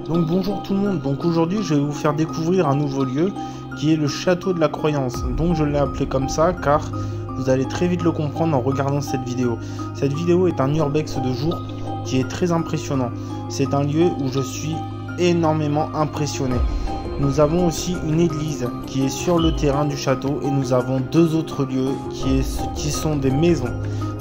Donc bonjour tout le monde, donc aujourd'hui je vais vous faire découvrir un nouveau lieu qui est le château de la croyance. Donc je l'ai appelé comme ça car vous allez très vite le comprendre en regardant cette vidéo. Cette vidéo est un urbex de jour qui est très impressionnant. C'est un lieu où je suis énormément impressionné. Nous avons aussi une église qui est sur le terrain du château et nous avons deux autres lieux qui sont des maisons.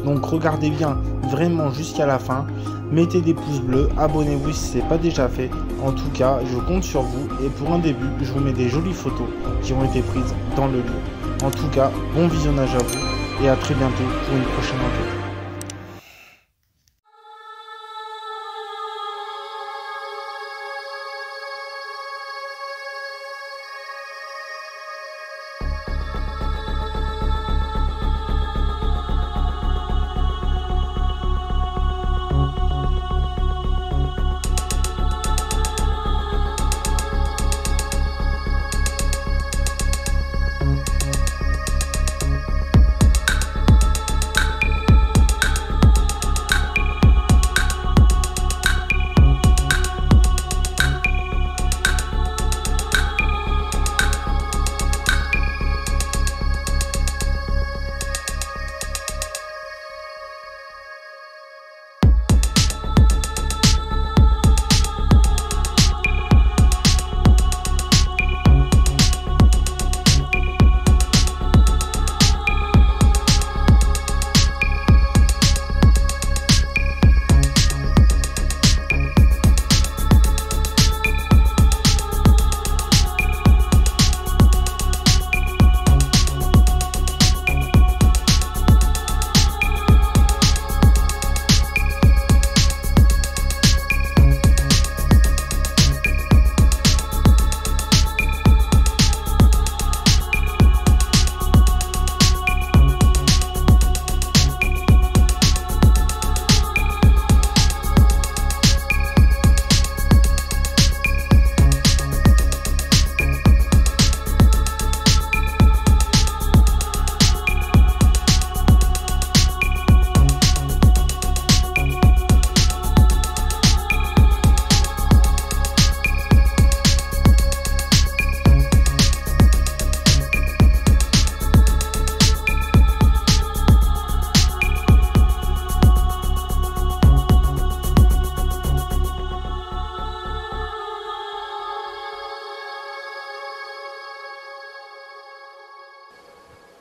Donc regardez bien vraiment jusqu'à la fin, mettez des pouces bleus, abonnez-vous si ce n'est pas déjà fait. En tout cas, je compte sur vous et pour un début, je vous mets des jolies photos qui ont été prises dans le lieu. En tout cas, bon visionnage à vous et à très bientôt pour une prochaine enquête.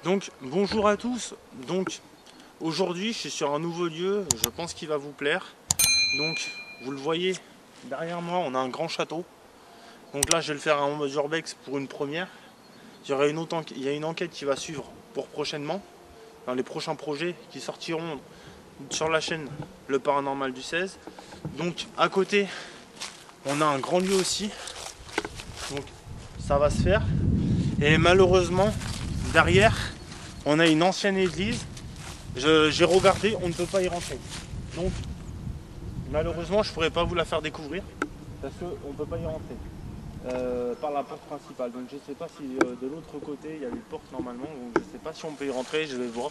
Donc bonjour à tous, donc aujourd'hui je suis sur un nouveau lieu, je pense qu'il va vous plaire. Donc vous le voyez derrière moi, on a un grand château. Donc là je vais le faire en mode urbex pour une première. Il y a une enquête qui va suivre pour prochainement, dans les prochains projets qui sortiront sur la chaîne Le Paranormal du 16. Donc à côté on a un grand lieu aussi, donc ça va se faire. Et malheureusement derrière on a une ancienne église, j'ai regardé, on ne peut pas y rentrer. Donc malheureusement je ne pourrais pas vous la faire découvrir parce qu'on ne peut pas y rentrer par la porte principale. Donc je ne sais pas si de l'autre côté il y a une porte normalement, donc je ne sais pas si on peut y rentrer, je vais voir.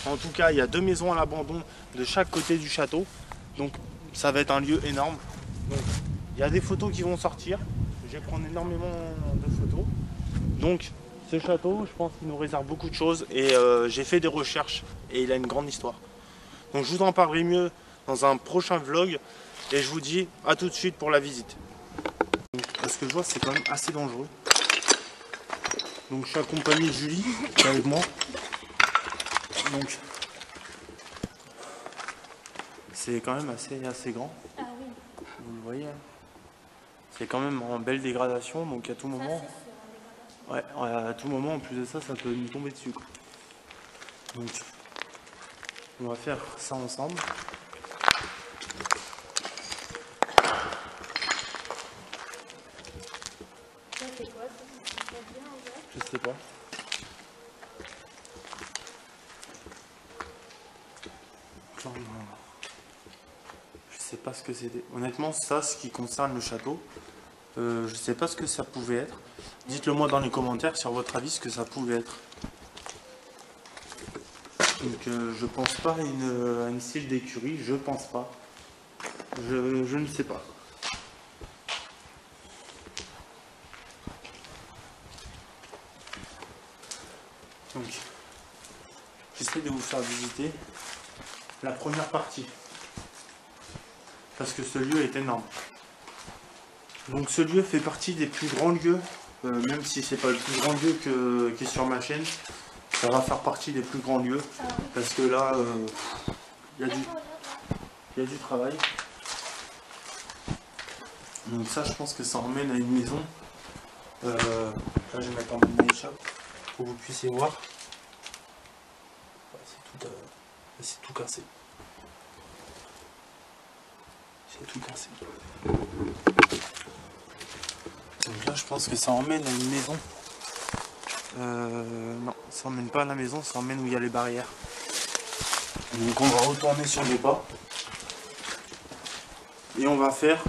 En tout cas il y a deux maisons à l'abandon de chaque côté du château, donc ça va être un lieu énorme. Donc il y a des photos qui vont sortir, je vais prendre énormément de photos. Donc ce château, je pense qu'il nous réserve beaucoup de choses et j'ai fait des recherches et il a une grande histoire. Donc je vous en parlerai mieux dans un prochain vlog et je vous dis à tout de suite pour la visite. Donc, ce que je vois, c'est quand même assez dangereux. Donc je suis accompagné de Julie qui est avec moi. Donc c'est quand même assez grand. Ah oui. Vous le voyez, hein. C'est quand même en belle dégradation, donc à tout moment. Ouais, à tout moment, en plus de ça, ça peut nous tomber dessus, quoi. Donc, on va faire ça ensemble. Ça c'est quoi? Ça bien en vrai? Je sais pas. Genre, je sais pas ce que c'était. Honnêtement, ça, ce qui concerne le château, je sais pas ce que ça pouvait être. Dites-le moi dans les commentaires sur votre avis ce que ça pouvait être. Donc je pense pas à une cile d'écurie, je pense pas. Je ne sais pas. Donc j'essaie de vous faire visiter la première partie. Parce que ce lieu est énorme. Donc ce lieu fait partie des plus grands lieux, même si c'est pas le plus grand lieu qui est sur ma chaîne, ça va faire partie des plus grands lieux. Parce que là, il y a du travail. Donc ça, je pense que ça emmène à une maison. Là, je vais mettre en mode shop pour que vous puissiez voir. C'est tout cassé. C'est tout cassé. Donc là, je pense que ça emmène à une maison. Non, ça emmène pas à la maison, ça emmène où il y a les barrières. Donc on va retourner sur les pas. Et on va faire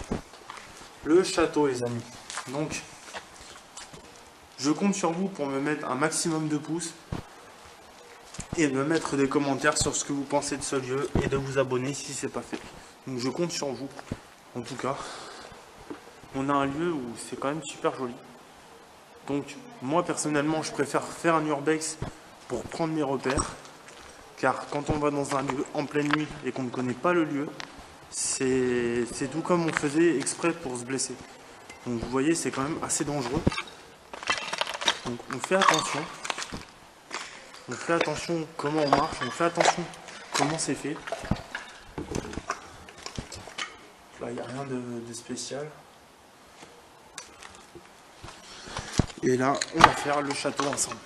le château, les amis. Donc, je compte sur vous pour me mettre un maximum de pouces et de me mettre des commentaires sur ce que vous pensez de ce lieu et de vous abonner si c'est pas fait. Donc je compte sur vous. En tout cas, on a un lieu où c'est quand même super joli. Donc moi personnellement, je préfère faire un urbex pour prendre mes repères. Car quand on va dans un lieu en pleine nuit et qu'on ne connaît pas le lieu, c'est tout comme on faisait exprès pour se blesser. Donc vous voyez, c'est quand même assez dangereux. Donc on fait attention. On fait attention comment on marche, on fait attention comment c'est fait. Là, il n'y a rien de spécial. Et là, on va faire le château ensemble.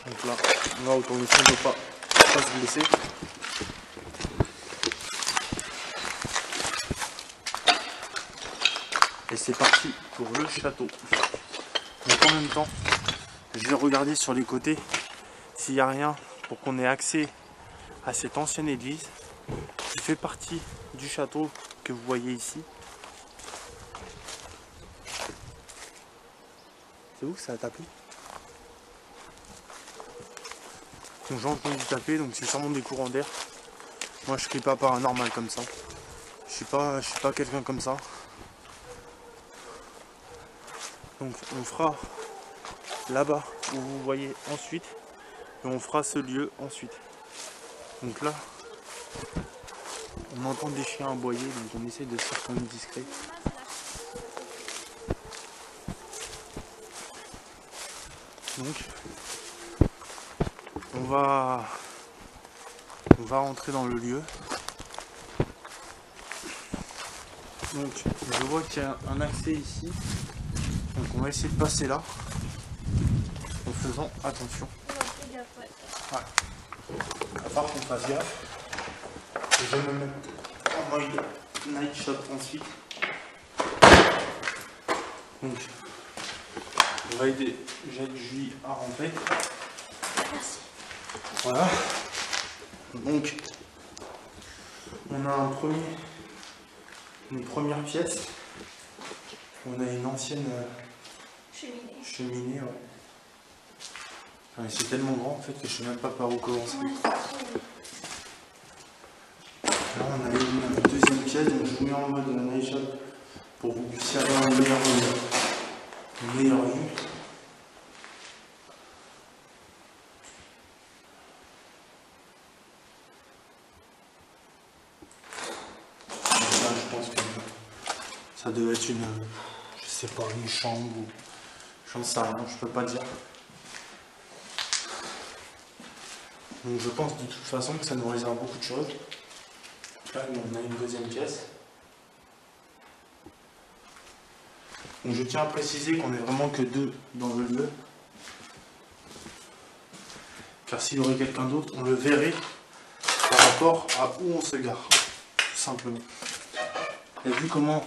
Donc là, on va retourner son de pas se blesser. Et c'est parti pour le château. Donc en même temps, je vais regarder sur les côtés s'il n'y a rien pour qu'on ait accès à cette ancienne église qui fait partie du château que vous voyez ici. C'est où que ça a tapé? Donc j'ai entendu taper, donc c'est sûrement des courants d'air. Moi je crie pas paranormal comme ça. Je suis pas quelqu'un comme ça. Donc on fera là-bas où vous voyez ensuite et on fera ce lieu ensuite. Donc là on entend des chiens aboyer, donc on essaie de se faire quand même discret. Donc on va rentrer dans le lieu. Donc je vois qu'il y a un accès ici. Donc on va essayer de passer là en faisant attention. Ouais. À part qu'on fasse gaffe. Je vais me mettre en mode night shot ensuite. Donc on va aider Julie à rentrer. Merci. Voilà. Donc on a une première pièce. On a une ancienne cheminée. Ouais. Enfin, c'est tellement grand en fait que je sais même pas par où commencer. Là on a une deuxième pièce, donc je vous mets en mode night shot pour que vous puissiez avoir une meilleure vue. Là je pense que ça devait être je sais pas, une chambre ou j'en sais rien, je peux pas dire. Donc je pense de toute façon que ça nous réserve beaucoup de choses. Là on a une deuxième pièce. Donc je tiens à préciser qu'on n'est vraiment que deux dans le lieu. Car s'il y aurait quelqu'un d'autre, on le verrait par rapport à où on se gare. Tout simplement. Et vu comment...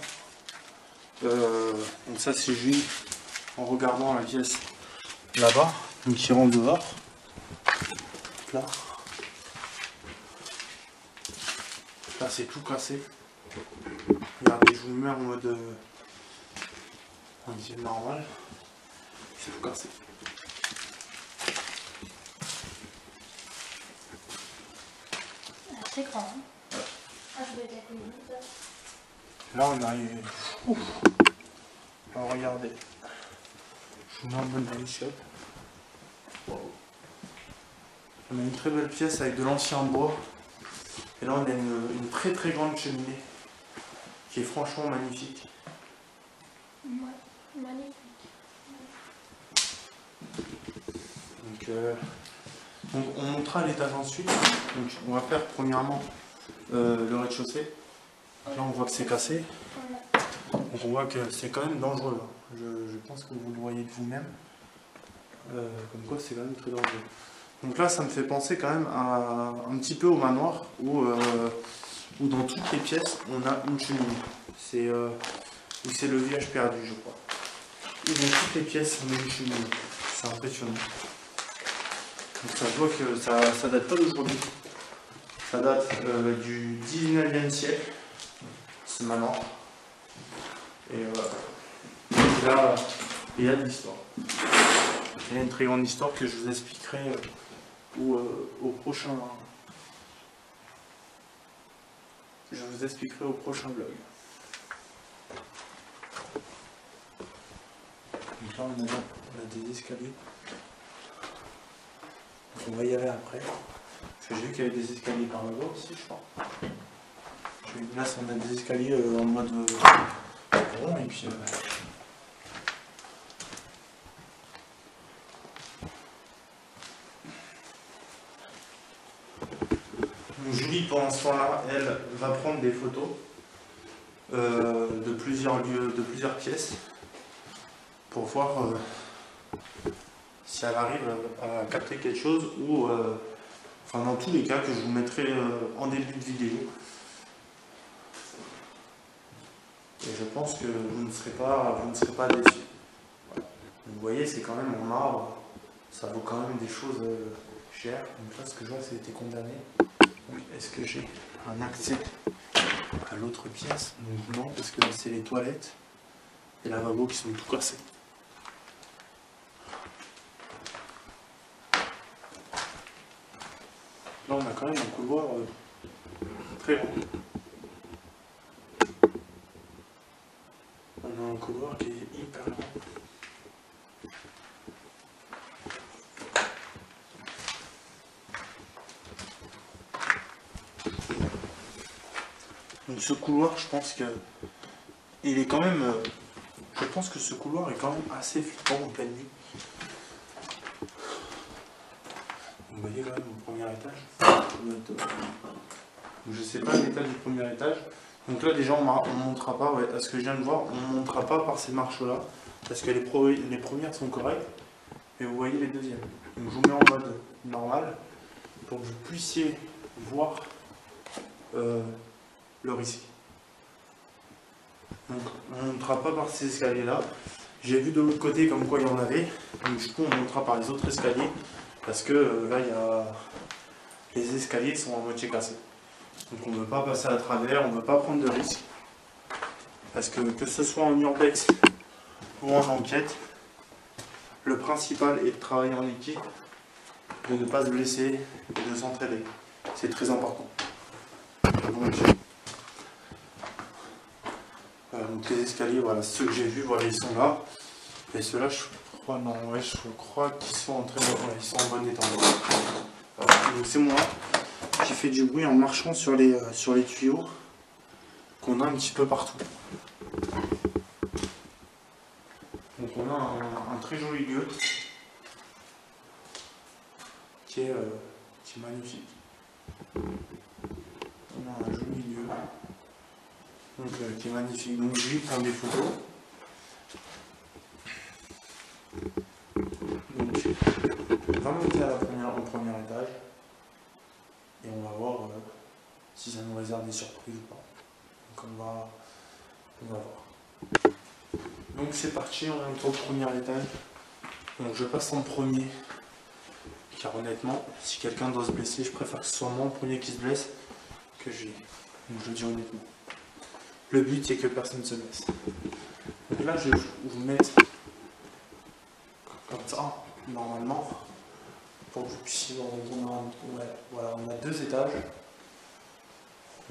donc ça c'est Julie en regardant la pièce là-bas. Donc qui rentre dehors. Là. Là c'est tout cassé. Regardez, je vous le mets en mode normal. C'est tout cassé. C'est grand. Hein. Ah, je vais être la commune. Là on arrive. Ouf. Alors regardez, je vous mets en bonne vue. Wow. On a une très belle pièce avec de l'ancien bois. Et là on a une très très grande cheminée qui est franchement magnifique. Ouais, magnifique. Donc on montera l'étage ensuite. Donc on va faire premièrement le rez-de-chaussée. Là on voit que c'est cassé. Donc on voit que c'est quand même dangereux. Je pense que vous le voyez de vous-même. Comme quoi c'est quand même très dangereux. Donc là ça me fait penser quand même un petit peu au manoir où dans toutes les pièces on a une cheminée. C'est le village perdu je crois. Et dans toutes les pièces on a une cheminée. C'est impressionnant. Donc ça se voit que ça date pas d'aujourd'hui. Ça date du 19e siècle, ce manoir. Et là, il y a de l'histoire. Il y a une très grande histoire que je vous expliquerai au prochain. Je vous expliquerai au prochain vlog. Donc là, on a des escaliers. Donc on va y aller après. Parce que j'ai vu qu'il y avait des escaliers par là-bas aussi, je crois. Là, on a des escaliers en mode rond et puis. Donc, Julie, pendant ce temps-là, elle va prendre des photos de plusieurs lieux, de plusieurs pièces, pour voir si elle arrive à capter quelque chose ou, enfin, dans tous les cas, que je vous mettrai en début de vidéo. Et je pense que vous ne serez pas déçus. Voilà. Vous voyez, c'est quand même en marbre, ça vaut quand même des choses chères. Donc là, ce que je vois, c'est été condamné. Est-ce que j'ai un accès à l'autre pièce? Donc non, parce que c'est les toilettes et les lavabos qui sont tout cassés. Là, on a quand même un couloir très long. On a un couloir qui est hyper long. Donc ce couloir, je pense que il est quand même. Je pense que ce couloir est quand même assez flippant en pleine nuit. Vous voyez quand même au premier étage. Je sais pas l'état du premier étage. Donc là déjà on ne montera pas, ouais, à ce que je viens de voir, on ne montera pas par ces marches là. Parce que les premières sont correctes. Mais vous voyez les deuxièmes. Donc je vous mets en mode normal pour que vous puissiez voir leur ici. Donc on ne montera pas par ces escaliers là. J'ai vu de l'autre côté comme quoi il y en avait. Donc du coup on montera par les autres escaliers. Parce que là il y a. Les escaliers sont à moitié cassés. Donc on ne veut pas passer à travers, on ne veut pas prendre de risques. Parce que ce soit en urbex ou en enquête, le principal est de travailler en équipe, de ne pas se blesser et de s'entraider. C'est très important. Donc les escaliers, voilà, ceux que j'ai vus, voilà, ils sont là. Et ceux-là, je crois qu'ils sont en très bon, ouais, ils sont en bon état. Voilà, donc c'est moi qui fais du bruit en marchant sur les tuyaux qu'on a un petit peu partout. Donc on a un très joli lieu qui est magnifique. On a un joli lieu donc, qui est magnifique. Donc je vais prendre des photos. Donc on va monter au premier étage et on va voir si ça nous réserve des surprises ou pas. Donc on va voir. Donc c'est parti, on est au premier étage. Donc je passe en premier. Car honnêtement, si quelqu'un doit se blesser, je préfère que ce soit moi le premier qui se blesse que j'ai. Donc je le dis honnêtement. Le but c'est que personne ne se blesse. Donc là je vais vous mettre comme ça, normalement, pour que vous puissiez voir. Voilà, on a 2 étages.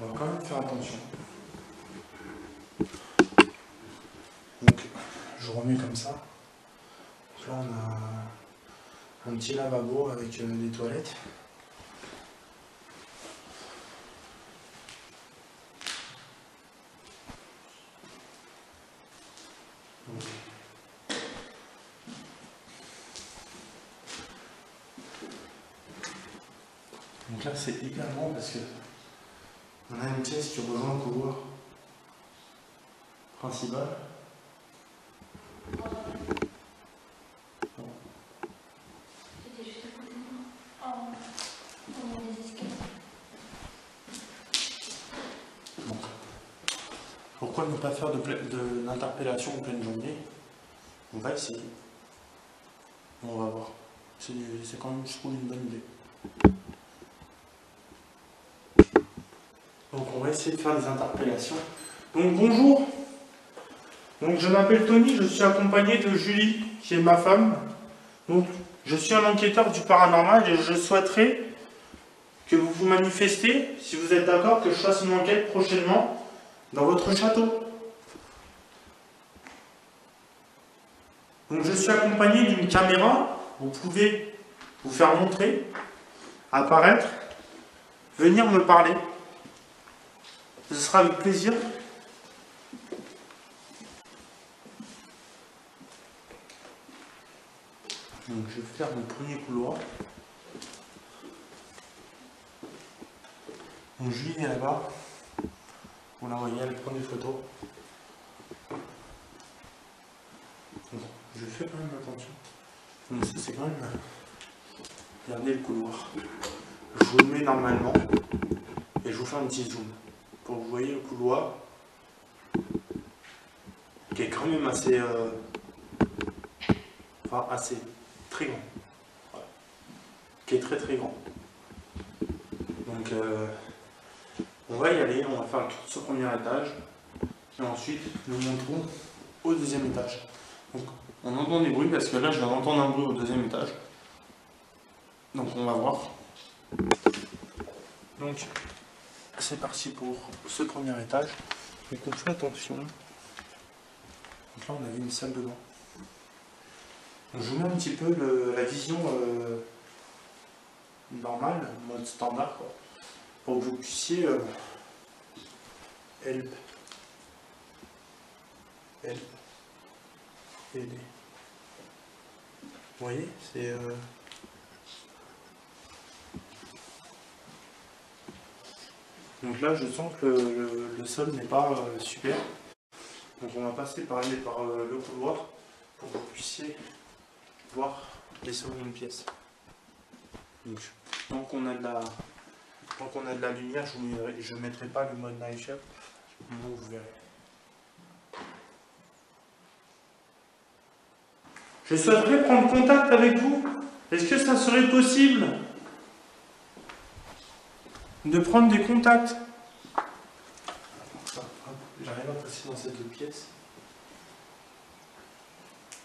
On va quand même faire attention. Donc je remets comme ça. Donc là on a un petit lavabo avec des toilettes. Donc là c'est hyper grand parce que on a une pièce qui rejoint le couloir principal. C'était juste à côté de moi. On a des escaliers. Donc, pourquoi ne pas faire d'interpellation en pleine journée? On va essayer. On va voir. C'est quand même, je trouve, une bonne idée. Donc on va essayer de faire des interpellations. Donc bonjour. Donc je m'appelle Tony, je suis accompagné de Julie, qui est ma femme. Donc je suis un enquêteur du paranormal et je souhaiterais que vous vous manifestiez, si vous êtes d'accord, que je fasse une enquête prochainement dans votre château. Donc je suis accompagné d'une caméra, vous pouvez vous faire montrer, apparaître, venir me parler. Ce sera avec plaisir. Donc je vais faire mon premier couloir. Donc Julie est là-bas. Vous la voyez, elle prend des photos. Bon, je fais quand même attention. Donc ça c'est quand même... Regardez le couloir. Je vous le mets normalement. Et je vous fais un petit zoom. Pour que vous voyez le couloir. Qui est quand même assez... Enfin assez... Très grand. Voilà. Qui est très très grand. Donc on va y aller, on va faire le tour de ce premier étage. Et ensuite nous monterons au deuxième étage. Donc on entend des bruits parce que là je viens d'entendre un bruit au deuxième étage. Donc on va voir. Donc c'est parti pour ce premier étage. Donc on fait attention. Donc là on avait une salle de bain. Donc, je vous mets un petit peu la vision normale, mode standard, quoi, pour que vous puissiez help, aider. Vous voyez, c'est donc là je sens que le sol n'est pas super. Donc on va passer par le couloir pour que vous puissiez voir les secondes pièces. Donc tant qu'on a de la lumière, je ne mettrai pas le mode night shift, vous verrez. Je souhaiterais prendre contact avec vous. Est-ce que ça serait possible de prendre des contacts? J'arrive à passer dans cette pièce.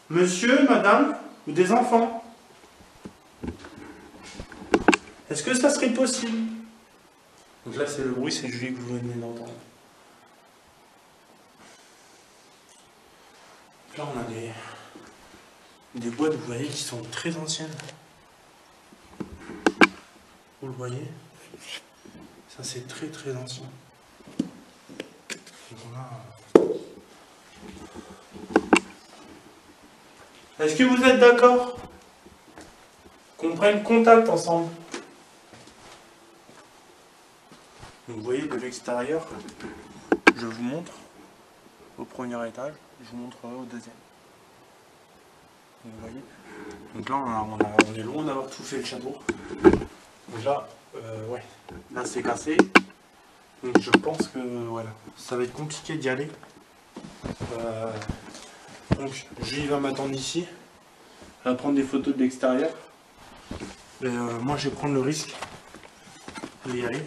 Monsieur, madame, ou des enfants? Est-ce que ça serait possible? Donc là c'est le bruit, c'est Julie que vous venez d'entendre. Là on a des boîtes, vous voyez, qui sont très anciennes. Vous le voyez? Ça c'est très très ancien. Donc on a... Est-ce que vous êtes d'accord qu'on prenne contact ensemble? Vous voyez de l'extérieur, je vous montre au premier étage, je vous montrerai au deuxième. Vous voyez? Donc là on est loin d'avoir tout fait le château. Donc là, ouais, là c'est cassé. Donc je pense que voilà, ça va être compliqué d'y aller. Donc Julie va m'attendre ici. Elle va prendre des photos de l'extérieur. Moi je vais prendre le risque d'y aller.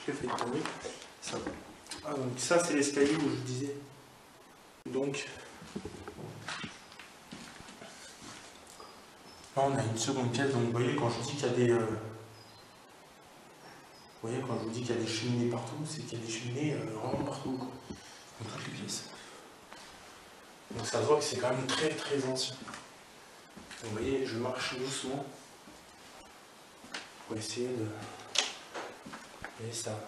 J'ai fait tomber. Ça va. Ah, donc ça c'est l'escalier où je vous disais. Donc là on a une seconde pièce. Donc vous voyez quand je dis qu'il y a des vous voyez quand je vous dis qu'il y a des cheminées partout, c'est qu'il y a des cheminées vraiment partout, quoi. dans toutes les pièces. Donc ça se voit que c'est quand même très très ancien. Vous voyez, je marche doucement pour essayer de... Vous voyez ça.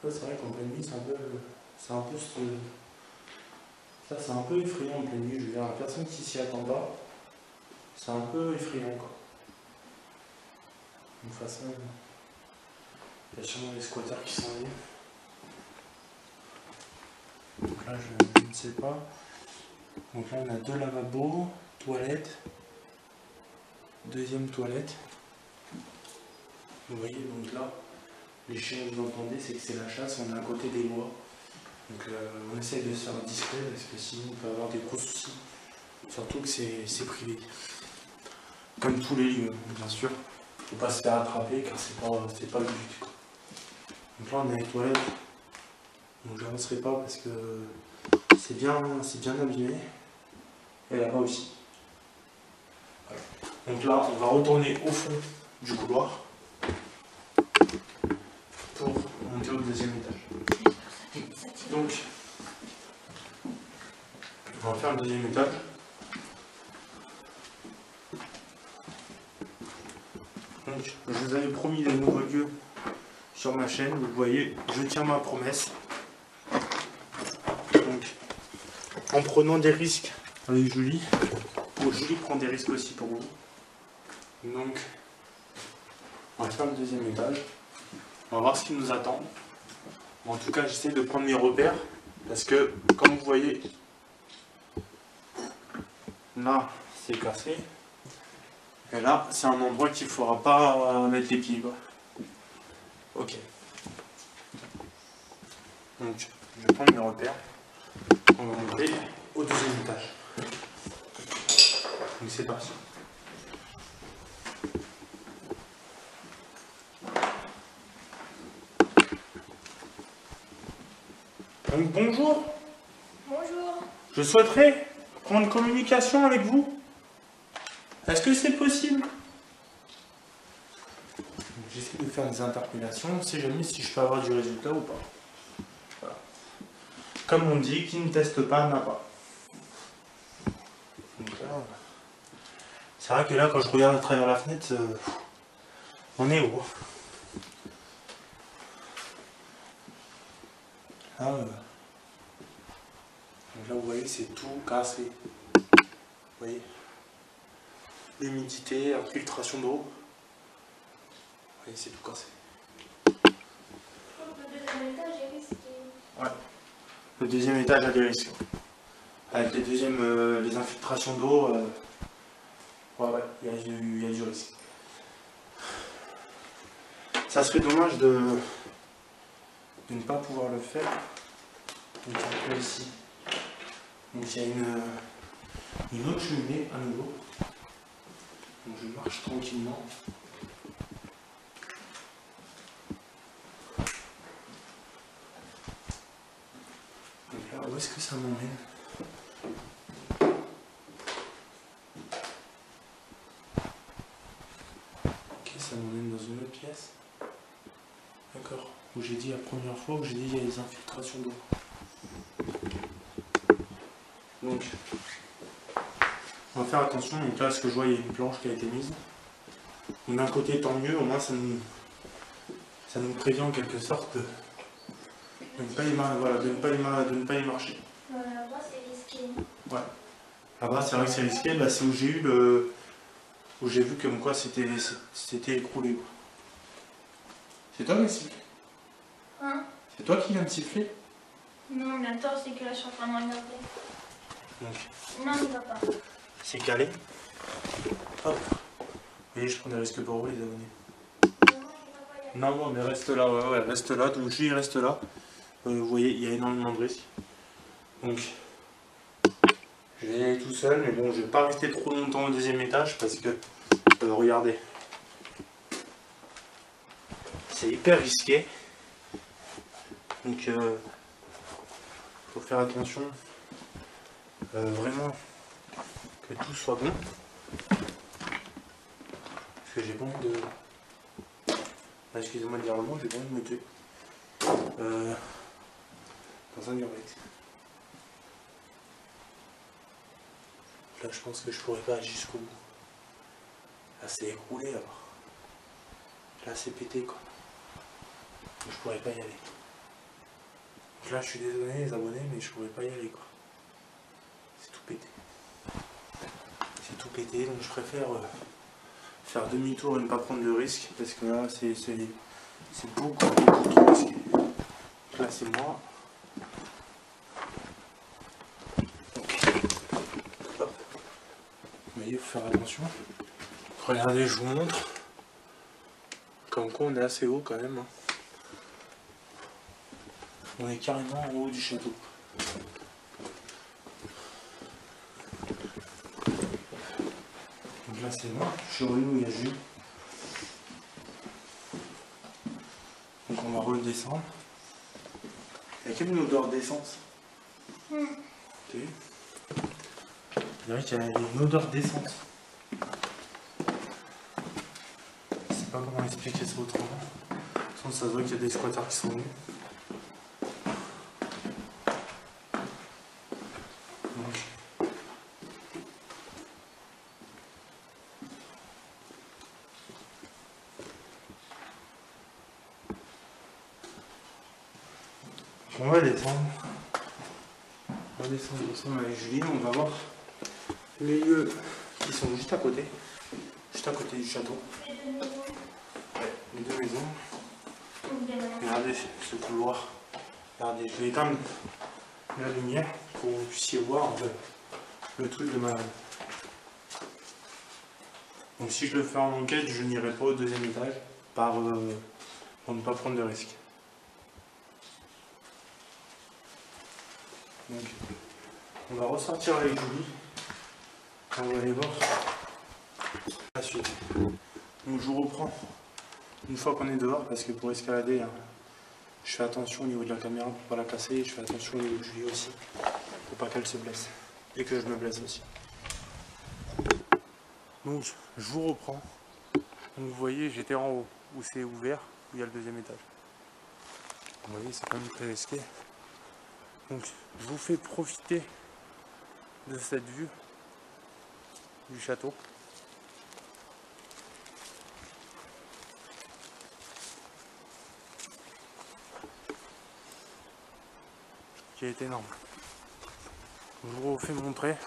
C'est vrai qu'en pleine nuit, c'est un peu ça, c'est un peu effrayant en pleine nuit. Je veux dire, la personne qui s'y attend pas, c'est un peu effrayant quoi. De toute façon, il y a sûrement des squatters qui sont venus. Donc là, je ne sais pas. Donc là, on a 2 lavabos, toilettes, deuxième toilette. Vous voyez, donc là, les chiens que vous entendez, c'est que c'est la chasse, on est à côté des bois. Donc on essaye de se faire discret parce que sinon on peut avoir des gros soucis. Surtout que c'est privé. Comme tous les lieux, bien sûr. Faut pas se faire attraper car c'est pas le but. Quoi. Donc là on a les toilettes. Donc j'avancerai pas parce que c'est bien abîmé. Et là-bas aussi. Voilà. Donc là on va retourner au fond du couloir pour monter au deuxième étage. Donc on va faire le deuxième étage. Donc je vous avais promis des nouveaux lieux sur ma chaîne, vous voyez, je tiens ma promesse. Donc, en prenant des risques avec Julie, Julie prend des risques aussi pour vous. Donc, on va faire le deuxième étage. On va voir ce qui nous attend. En tout cas, j'essaie de prendre mes repères parce que, comme vous voyez, là, c'est cassé. Et là, c'est un endroit qu'il ne faudra pas mettre les pieds. Quoi. Ok. Donc, je vais prendre mes repères. On va monter au deuxième étage. Donc, c'est parti. Donc, bonjour. Bonjour. Je souhaiterais prendre communication avec vous. Est-ce que c'est possible? J'essaie de faire des interpellations, on ne sait jamais si je peux avoir du résultat ou pas. Voilà. Comme on dit, qui ne teste pas n'a pas. Donc là, c'est vrai que là, quand je regarde à travers la fenêtre, on est haut. Là, donc là, vous voyez, c'est tout cassé. Vous voyez, l'humidité, infiltration d'eau. Vous voyez, c'est tout cassé. Le deuxième étage est risqué. Ouais. Le deuxième étage a des risques. Avec les infiltrations d'eau, ouais, il y a du risque. Ça serait dommage de ne pas pouvoir le faire. Donc un peu ici. Donc il y a une autre cheminée à nouveau. Donc je marche tranquillement. Donc là, où est-ce que ça m'emmène? Ok, ça m'emmène dans une autre pièce. D'accord. Où j'ai dit la première fois, où j'ai dit il y a des infiltrations d'eau. Donc, on va faire attention. Donc là, ce que je vois, il y a une planche qui a été mise. D'un côté, tant mieux, au moins ça nous prévient en quelque sorte de ne pas y marcher. Là-bas, c'est risqué. Ouais. Là-bas, c'est vrai que c'est risqué. Là, c'est où j'ai eu où j'ai vu comme quoi c'était écroulé. C'est toi qui as sifflé? Hein? C'est toi qui viens de siffler? Non, mais attends, c'est que là, je suis en train de regarder. Donc, Non, il va pas. c'est calé. Hop. Vous voyez, je prends des risques pour vous, les abonnés. Non, mais reste là, ouais, reste là. Donc, Julie reste là. Vous voyez, il y a énormément de risques. Donc, je vais y aller tout seul, mais bon, je vais pas rester trop longtemps au deuxième étage parce que, regardez, c'est hyper risqué. Donc, faut faire attention, vraiment, que tout soit bon. Parce que j'ai pas envie excusez-moi de dire le mot, j'ai pas envie de me tuer. Dans un urbex. Là, je pense que je pourrais pas aller jusqu'au bout. Là, c'est écroulé alors. Là, c'est pété quoi. Je pourrais pas y aller. Donc là, je suis désolé les abonnés, mais je pourrais pas y aller quoi. C'est tout pété. C'est tout pété, donc je préfère faire demi-tour et ne pas prendre de risque parce que là, c'est beaucoup trop risqué. Donc là, c'est moi. Vous voyez, il faut faire attention. Regardez, je vous montre. Comme quoi, on est assez haut quand même. Hein. On est carrément en haut du château. Donc là, c'est moi. Je suis revenu où il y a Jules. Donc on va redescendre. Il y a quelle odeur d'essence? T'as vu? Je dirais qu'il y a une odeur d'essence. Je sais pas comment expliquer ça autrement. De toute façon, ça se voit qu'il y a des squatters qui sont venus. Donc. On va descendre. On va descendre ensemble avec Julie. On va voir les lieux qui sont juste à côté du château. Ouais, les deux maisons. Regardez ce couloir. Regardez, je vais éteindre la lumière pour que vous puissiez voir le truc de malade. Donc si je le fais en enquête, je n'irai pas au deuxième étage pour ne pas prendre de risques. Donc on va ressortir avec Julie. On va aller voir la suite. Donc je vous reprends une fois qu'on est dehors parce que pour escalader, hein, je fais attention au niveau de la caméra pour pas la casser et je fais attention au niveau de Julie aussi pour pas qu'elle se blesse et que je me blesse aussi. Donc je vous reprends. Donc vous voyez, j'étais en haut où c'est ouvert, où il y a le deuxième étage. Vous voyez, c'est quand même très risqué. Donc je vous fais profiter de cette vue du château. Qui est énorme. Je vous refais montrer.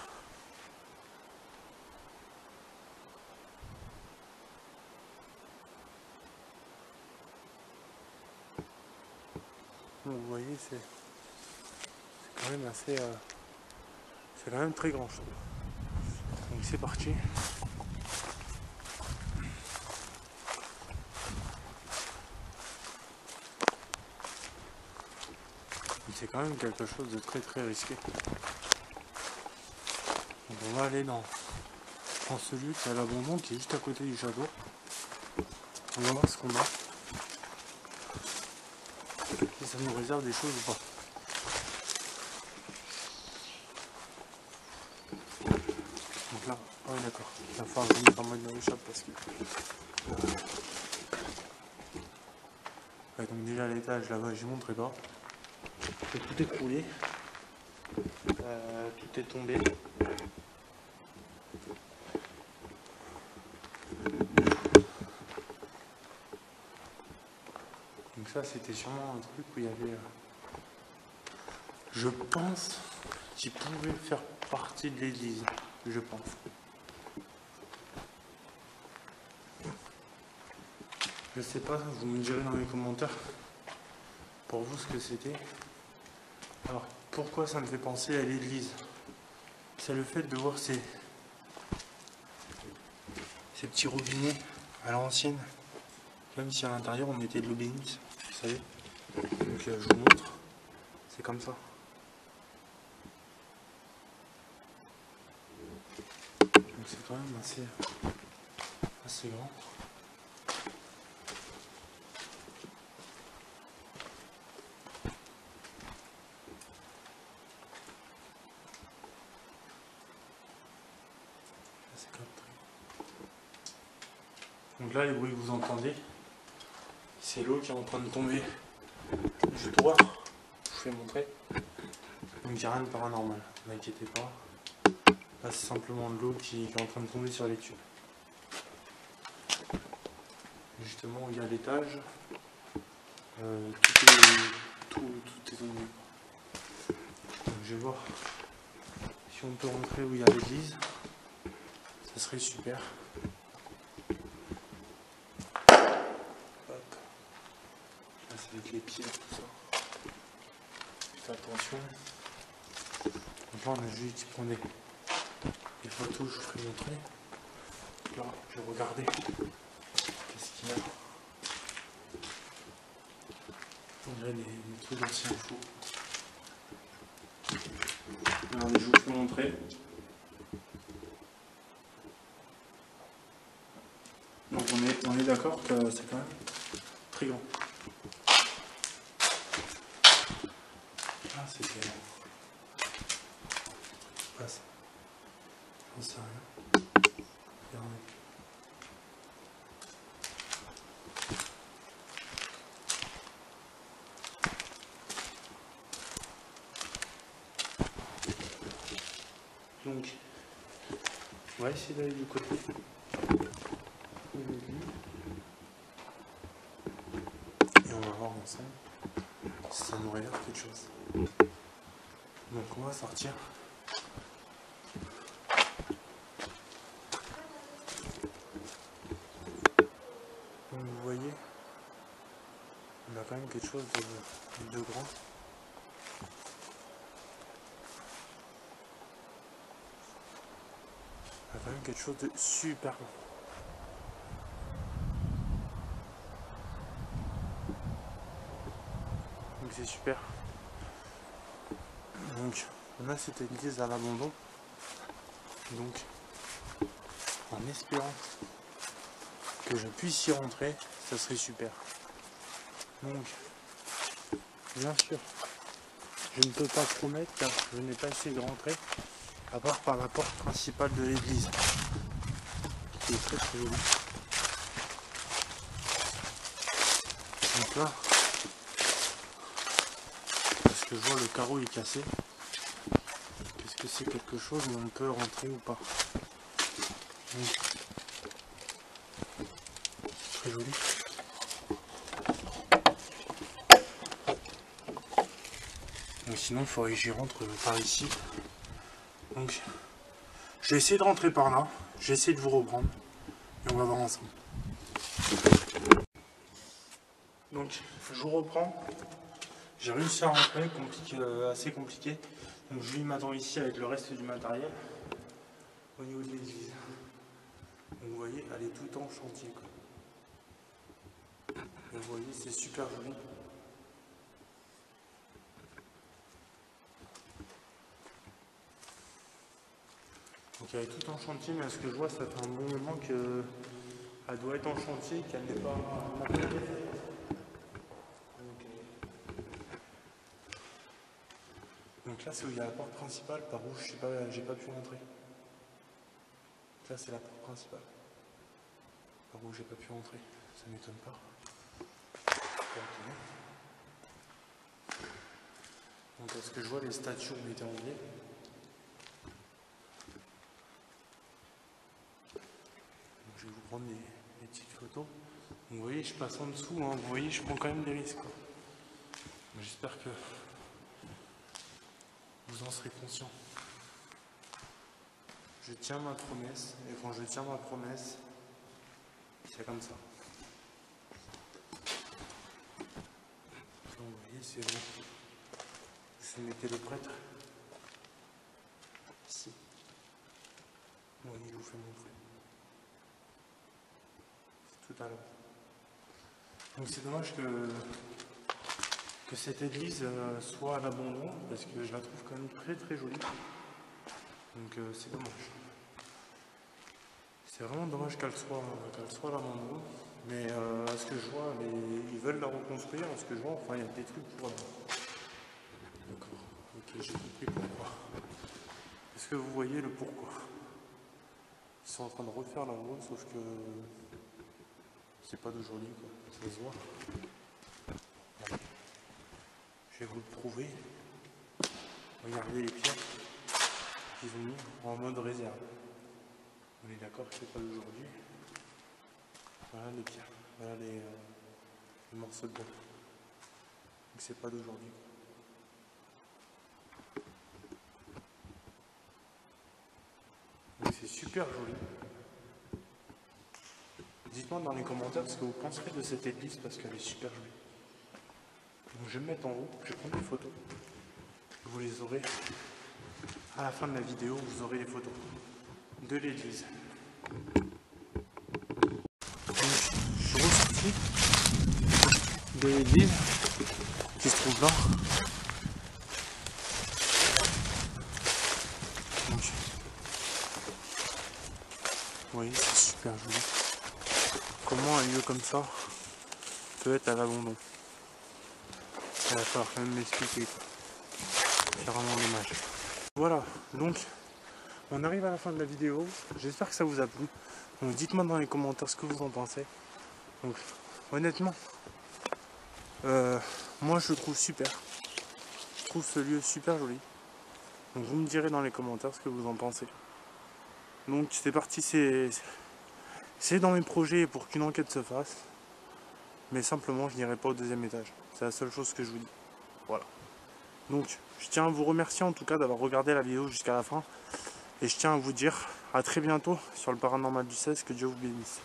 Donc vous voyez, c'est quand même assez... c'est quand même très grand. Donc c'est parti. C'est quand même quelque chose de très très risqué. Donc on va aller dans celui qui est à l'abandon, qui est juste à côté du château. On va voir ce qu'on a. Si ça nous réserve des choses ou pas. Donc là, ah oui d'accord. Il va falloir que je mette en mode échappe parce que... Ouais, donc déjà à l'étage là-bas, je ne montrerai pas. Tout est coulé. Tout est tombé. Donc ça c'était sûrement un truc où il y avait... je pense qu'il pouvait faire partie de l'église. Je pense. Je sais pas, vous me direz dans les commentaires pour vous ce que c'était. Alors pourquoi ça me fait penser à l'église? C'est le fait de voir ces petits robinets à l'ancienne. Même si à l'intérieur on mettait de l'eau bénite, vous savez. Donc je vous montre, c'est comme ça. Donc c'est quand même assez grand. Donc là les bruits que vous entendez, c'est l'eau qui est en train de tomber du toit. Je vous fais montrer. Donc il n'y a rien de paranormal, ne vous inquiétez pas. Là c'est simplement de l'eau qui est en train de tomber sur les tubes. Justement il y a l'étage. Tout est tombé. Donc je vais voir si on peut rentrer où il y a l'église. Ça serait super. Hop. Là c'est avec les pieds tout ça. Faites attention. Donc là on a juste qui prend des photos, je vous ferai montrer. Là je vais regarder qu'est-ce qu'il y a. On dirait des trucs d'anciens fous. Regardez, je vous fais montrer. Donc on est d'accord que c'est quand même très grand. Ah c'était... passe. J'en sais rien. Regardez. Donc, on va essayer d'aller du côté. Et on va voir ensemble si ça nous révèle quelque chose. Donc on va sortir. Donc vous voyez, on a quand même quelque chose de grand. On a quand même quelque chose de super grand. Donc c'est super. Donc on a cette église à l'abandon. Donc en espérant que je puisse y rentrer, ça serait super. Donc bien sûr, je ne peux pas promettre car je n'ai pas essayé de rentrer à part par la porte principale de l'église qui est très très jolie. Donc là, parce que je vois le carreau est cassé, est-ce que c'est quelque chose où on peut rentrer ou pas? Donc, c'est très joli. Donc sinon il faudrait que j'y rentre par ici. Donc je vais essayer de rentrer par là, je vais essayer de vous reprendre et on va voir ensemble. Donc je vous reprends. J'ai réussi à rentrer, assez compliqué. Donc je m'attends ici avec le reste du matériel au niveau de l'église. Donc vous voyez, elle est tout en chantier, quoi. Et vous voyez, c'est super joli. Donc elle est tout en chantier, mais à ce que je vois, ça fait un bon moment qu'elle doit être en chantier, qu'elle n'est pas... Donc là, c'est où il y a la porte principale, par où j'ai pas pu rentrer. Là, c'est la porte principale. Par où j'ai pas pu rentrer. Ça m'étonne pas. Donc, à ce que je vois, les statues ont été enlevées. Donc, je vais vous prendre des petites photos. Donc, vous voyez, je passe en dessous. Hein. Vous voyez, je prends quand même des risques. J'espère que vous en serez conscient. Je tiens ma promesse, et quand je tiens ma promesse, c'est comme ça. Donc, vous voyez, c'est bon. Vous mettez le prêtre ici. Bon, je vous fais montrer. C'est tout à l'heure. Donc c'est dommage que cette église soit à l'abandon, parce que je la trouve quand même très très jolie. Donc c'est dommage. C'est vraiment dommage qu'elle soit à l'abandon. Mais à ce que je vois, ils veulent la reconstruire. À ce que je vois, enfin il y a des trucs pour... D'accord, ok, j'ai compris pourquoi. Est-ce que vous voyez le pourquoi? Ils sont en train de refaire la voie, sauf que c'est pas d'aujourd'hui, quoi. Ça se voit. Je vais vous le prouver. Regardez les pierres qu'ils ont mis en mode réserve. On est d'accord que c'est pas d'aujourd'hui. Voilà les pierres. Voilà les morceaux de bois. Donc c'est pas d'aujourd'hui. Donc c'est super joli. Dites-moi dans les commentaires ce que vous penserez de cette église parce qu'elle est super jolie. Donc je vais me mettre en haut, je vais prendre des photos. Vous les aurez à la fin de la vidéo, vous aurez les photos de l'église. Je suis ressorti de l'église qui se trouve là. Donc, vous voyez, c'est super joli. Comment un lieu comme ça peut être à l'abandon? Il va falloir quand même m'expliquer. C'est vraiment dommage. Voilà, donc on arrive à la fin de la vidéo. J'espère que ça vous a plu. Donc dites-moi dans les commentaires ce que vous en pensez. Donc honnêtement, moi je le trouve super. Je trouve ce lieu super joli. Donc vous me direz dans les commentaires ce que vous en pensez. Donc c'est parti, c'est dans mes projets pour qu'une enquête se fasse. Mais simplement je n'irai pas au deuxième étage. C'est la seule chose que je vous dis. Voilà. Donc je tiens à vous remercier en tout cas d'avoir regardé la vidéo jusqu'à la fin. Et je tiens à vous dire à très bientôt sur le Paranormal du 16. Que Dieu vous bénisse.